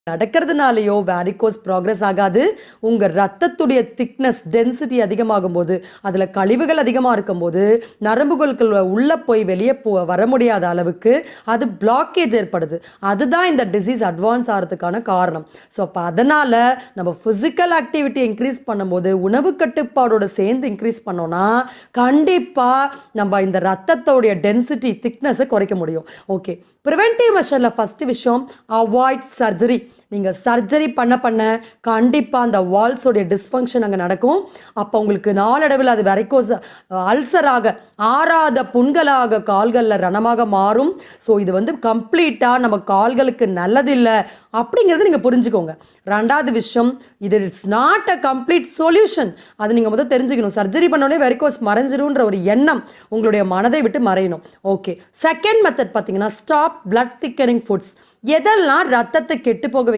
நடக்கிறதுனாலையோ varicose progress ஆகாது. உங்கள் ரத்தத்துடைய thickness density அதிகமாகும் போது, அதில் கழிவுகள் அதிகமாக இருக்கும்போது நரம்புகளுக்குள்ள உள்ளே போய் வெளியே வர முடியாத அளவுக்கு அது பிளாக்கேஜ் ஏற்படுது. அதுதான் இந்த டிசீஸ் அட்வான்ஸ் ஆகிறதுக்கான காரணம். ஸோ அப்போ அதனால் நம்ம ஃபிசிக்கல் ஆக்டிவிட்டி இன்க்ரீஸ் பண்ணும்போது உணவு கட்டுப்பாடோட சேர்ந்து இன்க்ரீஸ் பண்ணோன்னா கண்டிப்பாக நம்ம இந்த ரத்தத்தோடைய டென்சிட்டி திக்னஸை குறைக்க முடியும். ஓகே, ப்ரிவென்டிவ் மெஷரில் ஃபஸ்ட்டு விஷயம் அவாய்ட் சர்ஜரி. நீங்கள் சர்ஜரி பண்ண கண்டிப்பாக அந்த வால்ஸோடைய டிஸ்ஃபங்க்ஷன் அங்கே நடக்கும். அப்போ உங்களுக்கு நாளடைவில் அது வெரிகோஸ் அல்சராக ஆறாத புண்களாக கால்களில் ரணமாக மாறும். ஸோ இது வந்து கம்ப்ளீட்டாக நம்ம கால்களுக்கு நல்லதில்லை அப்படிங்கிறது நீங்கள் புரிஞ்சுக்கோங்க. ரெண்டாவது விஷயம், இது it's not a complete solution. அது நீங்கள் முதல் தெரிஞ்சுக்கணும். சர்ஜரி பண்ணோடனே வெரிகோஸ் மறைஞ்சிரும்ன்ற ஒரு எண்ணம் உங்களுடைய மனதை விட்டு மறையணும். ஓகே, செகண்ட் மெத்தட் பார்த்தீங்கன்னா ஸ்டாப் பிளட் திக்கனிங் ஃபுட்ஸ். எதெல்லாம் ரத்தத்தை கெட்டு போக